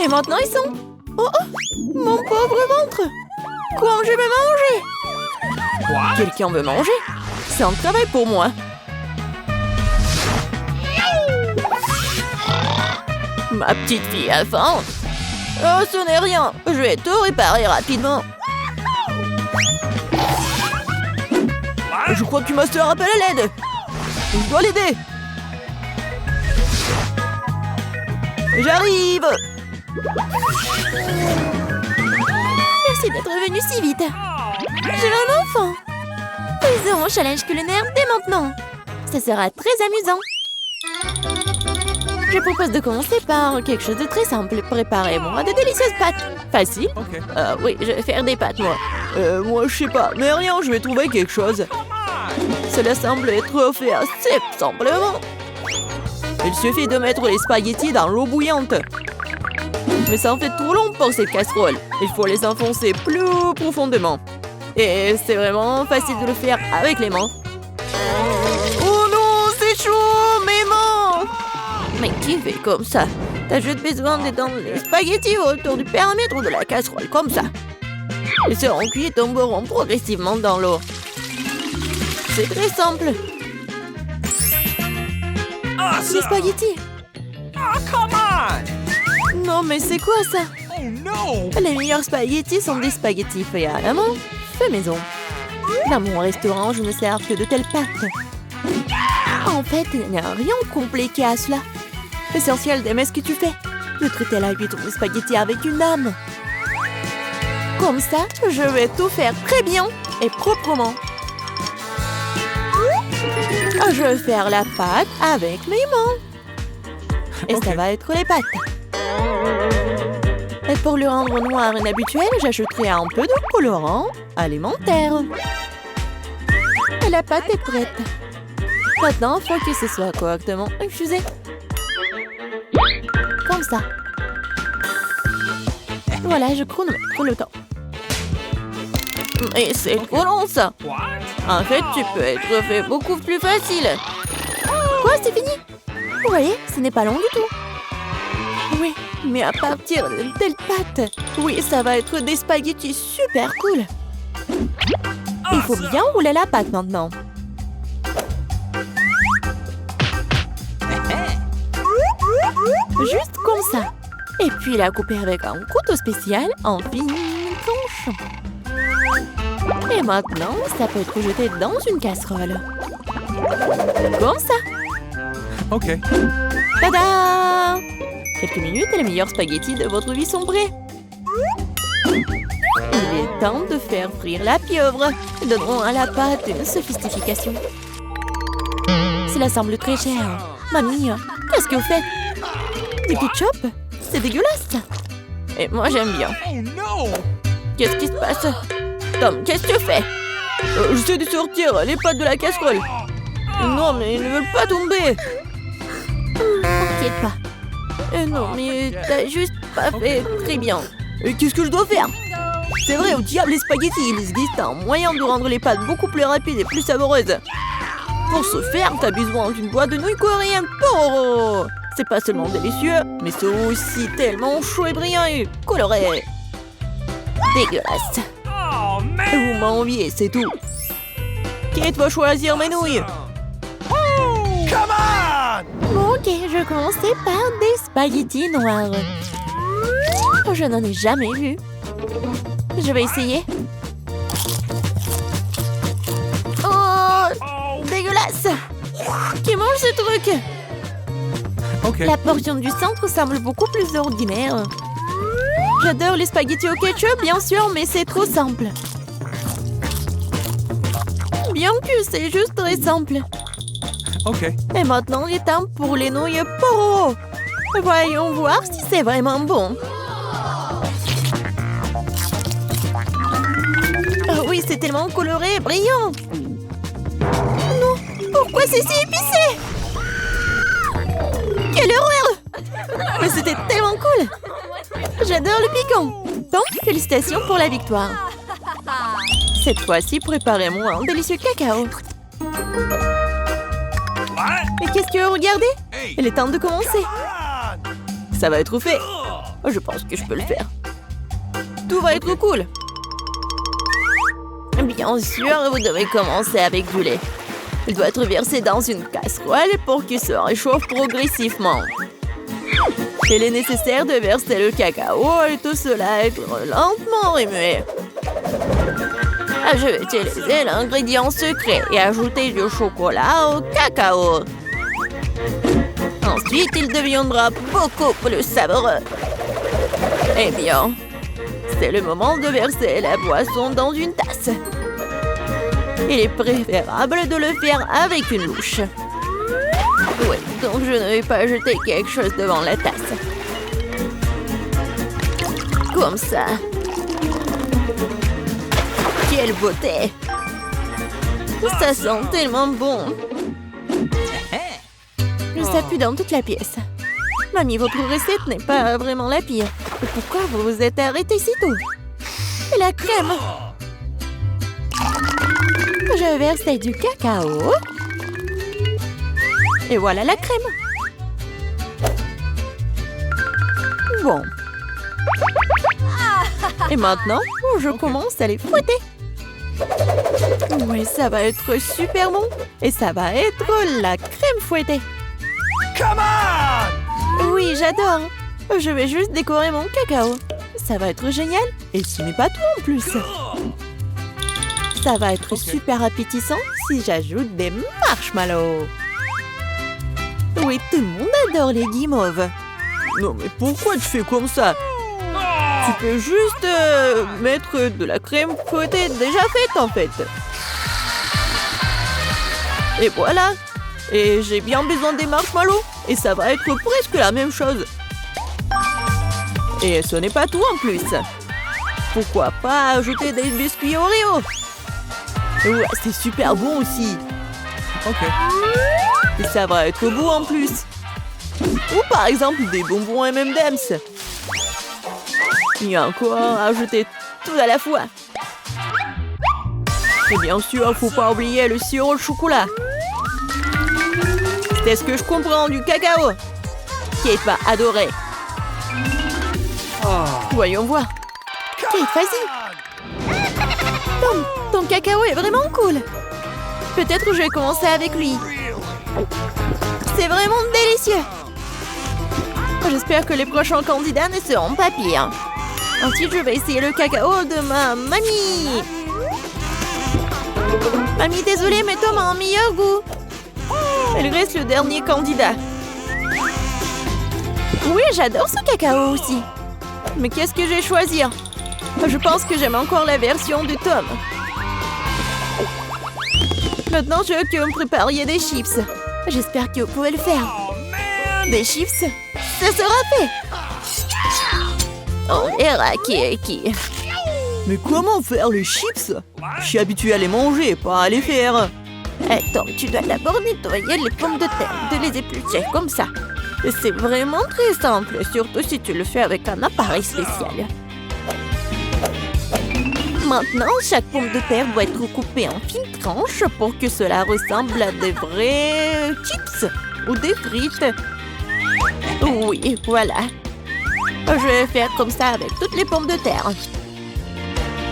Et maintenant, ils sont... Oh, oh, mon pauvre ventre! Quand je vais manger? Quelqu'un veut manger? C'est un travail pour moi. Ma petite fille a faim. Oh, ce n'est rien. Je vais tout réparer rapidement. Je crois que ma soeur appelle à l'aide. Je dois l'aider. J'arrive. Merci d'être venu si vite. J'ai un enfant. Faisons un challenge culinaire dès maintenant. Ça sera très amusant. Je propose de commencer par quelque chose de très simple. Préparez-moi de délicieuses pâtes. Facile? Oui, je vais faire des pâtes, moi. Moi, je sais pas. Mais rien, je vais trouver quelque chose. Cela semble être fait assez simplement. Il suffit de mettre les spaghettis dans l'eau bouillante. Mais ça en fait trop long pour cette casserole. Il faut les enfoncer plus profondément. Et c'est vraiment facile de le faire avec les mains. Oh non, c'est chaud, mes mains! Mais qui fait comme ça? T'as juste besoin d'étendre les spaghettis autour du périmètre de la casserole, comme ça. Ils seront cuits et tomberont progressivement dans l'eau. C'est très simple. Les spaghettis. Come on! Non, mais c'est quoi ça? Oh no! Les meilleurs spaghettis sont des spaghettis faits à la main, faits maison. Dans mon restaurant, je ne sers que de telles pâtes. En fait, il n'y a rien de compliqué à cela. L'essentiel d'aimer ce que tu fais. De traiter la huître de spaghettis avec une âme. Comme ça, je vais tout faire très bien et proprement. Je vais faire la pâte avec mes mains. Et ça va être les pâtes. Et pour le rendre noir et inhabituel, j'ajouterai un peu de colorant alimentaire. Et la pâte est prête. Maintenant, il faut que ce soit correctement infusé. Comme ça. Voilà, je chronomètre le temps. Et c'est trop long, ça. En fait, tu peux être fait beaucoup plus facile. Quoi, c'est fini? Vous voyez, ce n'est pas long du tout. Oui, mais à partir de telle pâte, oui, ça va être des spaghettis super cool. Il faut bien rouler la pâte maintenant. Juste comme ça. Et puis la couper avec un couteau spécial en fines tranches. Et maintenant, ça peut être jeté dans une casserole. Comme ça. Ok. Tada! Quelques minutes et les meilleurs spaghettis de votre vie sont prêts. Il est temps de faire frire la pieuvre. Donnerons à la pâte une sophistication. Cela semble très cher. Mamie, qu'est-ce que vous faites? Du ketchup? C'est dégueulasse. Et moi, j'aime bien. Oh no! Qu'est-ce qui se passe? Tom, qu'est-ce que tu fais? J'essaie de sortir les pâtes de la casserole. Non, mais ils ne veulent pas tomber. T'inquiète pas. Non, mais t'as juste pas fait très bien. Et qu'est-ce que je dois faire? C'est vrai, au diable les spaghettis, il existe un moyen de rendre les pâtes beaucoup plus rapides et plus savoureuses. Pour ce faire, t'as besoin d'une boîte de nouilles coréennes Toro. C'est pas seulement délicieux, mais c'est aussi tellement chaud et brillant et coloré. Dégueulasse. Oh man! Vous m'enviez, c'est tout. Kate va choisir mes nouilles. Come on! Bon, ok, je commençais par des spaghettis noirs. Je n'en ai jamais vu. Je vais essayer. Oh, dégueulasse! Qui mange ce truc? Ok. La portion du centre semble beaucoup plus ordinaire. J'adore les spaghettis au ketchup, bien sûr, mais c'est trop simple. Bien que c'est juste très simple. Ok. Et maintenant, il est temps pour les nouilles Poro. Voyons voir si c'est vraiment bon. Oh oui, c'est tellement coloré et brillant. Non, pourquoi c'est si épicé? Quelle horreur! Mais c'était tellement cool. J'adore le piquant. Donc, félicitations pour la victoire. Cette fois-ci, préparez-moi un délicieux cacao. Et qu'est-ce que vous regardez? Il est temps de commencer. Ça va être fait. Je pense que je peux le faire. Tout va être cool. Bien sûr, vous devez commencer avec du lait. Il doit être versé dans une casserole pour qu'il se réchauffe progressivement. Il est nécessaire de verser le cacao et tout cela être lentement remué. Je vais utiliser l'ingrédient secret et ajouter du chocolat au cacao. Ensuite, il deviendra beaucoup plus savoureux. Eh bien, c'est le moment de verser la boisson dans une tasse. Il est préférable de le faire avec une louche. Oui, donc je ne vais pas jeter quelque chose devant la tasse. Comme ça. Quelle beauté! Ça sent tellement bon. Ça pue dans toute la pièce. Mamie, votre recette n'est pas vraiment la pire. Et pourquoi vous vous êtes arrêtée si tôt? Et la crème? Je verse du cacao. Et voilà la crème. Bon. Et maintenant, je commence à les fouetter. Oui, ça va être super bon. Et ça va être la crème fouettée. Come on! Oui, j'adore. Je vais juste décorer mon cacao. Ça va être génial. Et ce n'est pas tout en plus. Ça va être super appétissant si j'ajoute des marshmallows. Oui, tout le monde adore les guimauves. Non, mais pourquoi tu fais comme ça? Tu peux juste mettre de la crème fouettée déjà faite, en fait. Et voilà. Et j'ai bien besoin des marshmallows. Et ça va être presque la même chose. Et ce n'est pas tout en plus. Pourquoi pas ajouter des biscuits Oreo? Ouais, c'est super bon aussi. Ok. Et ça va être beau en plus. Ou par exemple des bonbons M&M's. Il y a encore à ajouter tout à la fois. Et bien sûr, faut pas oublier le sirop de chocolat. C'est ce que je comprends du cacao. Kate va adorer. Voyons voir. Kate, vas-y. Ton cacao est vraiment cool. Peut-être que je vais commencer avec lui. C'est vraiment délicieux. J'espère que les prochains candidats ne seront pas pires. Ensuite, je vais essayer le cacao de ma mamie. Mamie, désolée, mais Tom a un meilleur goût. Elle reste le dernier candidat. Oui, j'adore ce cacao aussi. Mais qu'est-ce que je vais choisir? Je pense que j'aime encore la version de Tom. Maintenant, je veux que vous me prépariez des chips. J'espère que vous pouvez le faire. Des chips? Ça sera fait. On verra qui est qui. Mais comment faire les chips? Je suis habituée à les manger, pas à les faire. Tom, tu dois d'abord nettoyer les pommes de terre, de les éplucher comme ça. C'est vraiment très simple, surtout si tu le fais avec un appareil spécial. Maintenant, chaque pomme de terre doit être coupée en fines tranches pour que cela ressemble à des vrais chips ou des frites. Oui, voilà. Je vais faire comme ça avec toutes les pommes de terre.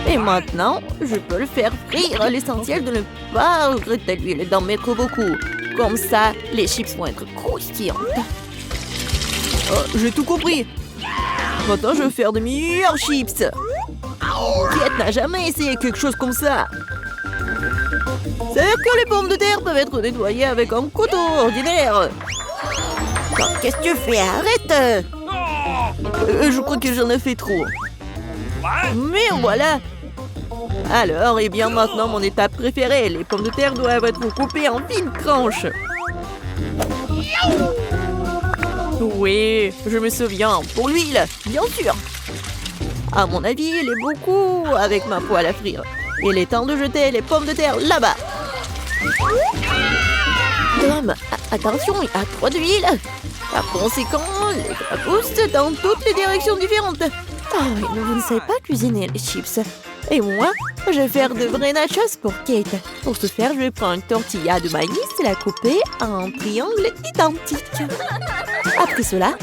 Et maintenant, je peux le faire frire. L'essentiel de ne pas regretter l'huile, d'en mettre beaucoup. Comme ça, les chips vont être croustillantes. Oh, j'ai tout compris. Maintenant, je vais faire de meilleurs chips. Kate n'a jamais essayé quelque chose comme ça. C'est que les pommes de terre peuvent être nettoyées avec un couteau ordinaire. Qu'est-ce que tu fais? Arrête! Je crois que j'en ai fait trop. Mais voilà. Alors, et bien maintenant, mon étape préférée. Les pommes de terre doivent être coupées en fines tranches. Oui, je me souviens. Pour l'huile, bien sûr. À mon avis, il est beaucoup avec ma poêle à frire. Il est temps de jeter les pommes de terre là-bas. Tom, attention, il y a trop d'huile. Par conséquent, les gras poussent dans toutes les directions différentes. Ah oui, mais vous ne savez pas cuisiner les chips. Et moi, je vais faire de vrais nachos pour Kate. Pour ce faire, je vais prendre une tortilla de maïs et la couper en triangles identiques. Après cela,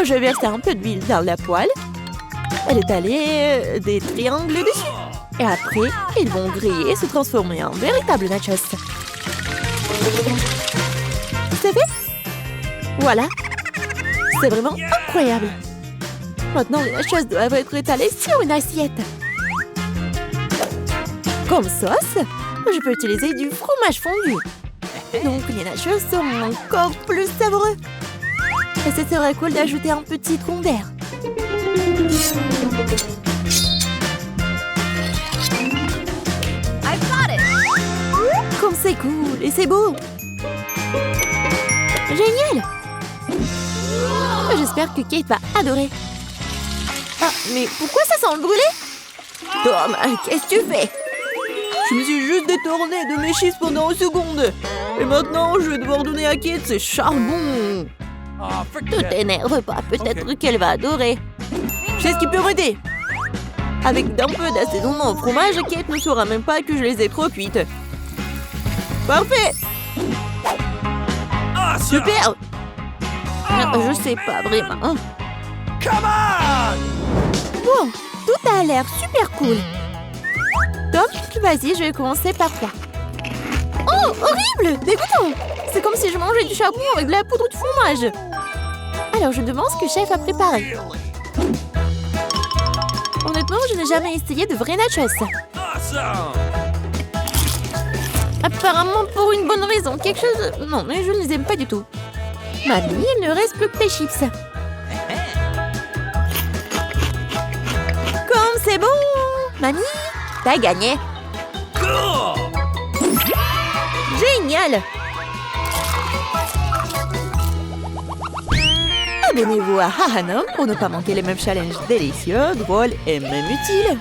Je vais verser un peu d'huile dans la poêle et d'étaler des triangles dessus. Et après, ils vont griller et se transformer en véritables nachos. C'est fait? Voilà. C'est vraiment incroyable. Maintenant, les nachos doivent être étalés sur une assiette. Comme sauce, je peux utiliser du fromage fondu. Donc, les nachos seront encore plus savoureux. Et ce serait cool d'ajouter un petit citron vert. Comme c'est cool et c'est beau. Génial. J'espère que Kate va adorer. Ah, mais pourquoi ça sent le brûlé? Tom, qu'est-ce que tu fais? Je me suis juste détournée de mes chips pendant une seconde. Et maintenant, je vais devoir donner à Kate ses charbons. Ne t'énerve pas, peut-être qu'elle va adorer. Je sais ce qui peut m'aider. Avec d'un peu d'assaisonnement au fromage, Kate ne saura même pas que je les ai trop cuites. Parfait. Super. Je sais pas vraiment. Bon, tout a l'air super cool. Tom, vas-y, je vais commencer par toi. Oh, horrible, dégoûtant. C'est comme si je mangeais du charbon avec de la poudre de fromage. Alors, je me demande ce que chef a préparé. Honnêtement, je n'ai jamais essayé de vrais nachos. Apparemment pour une bonne raison. Quelque chose... Non, mais je ne les aime pas du tout. Mamie, il ne reste plus que les chips. Comme c'est bon. Mamie, t'as gagné. Génial. Abonnez-vous à Hahanum pour ne pas manquer les mêmes challenges délicieux, drôles et même utiles.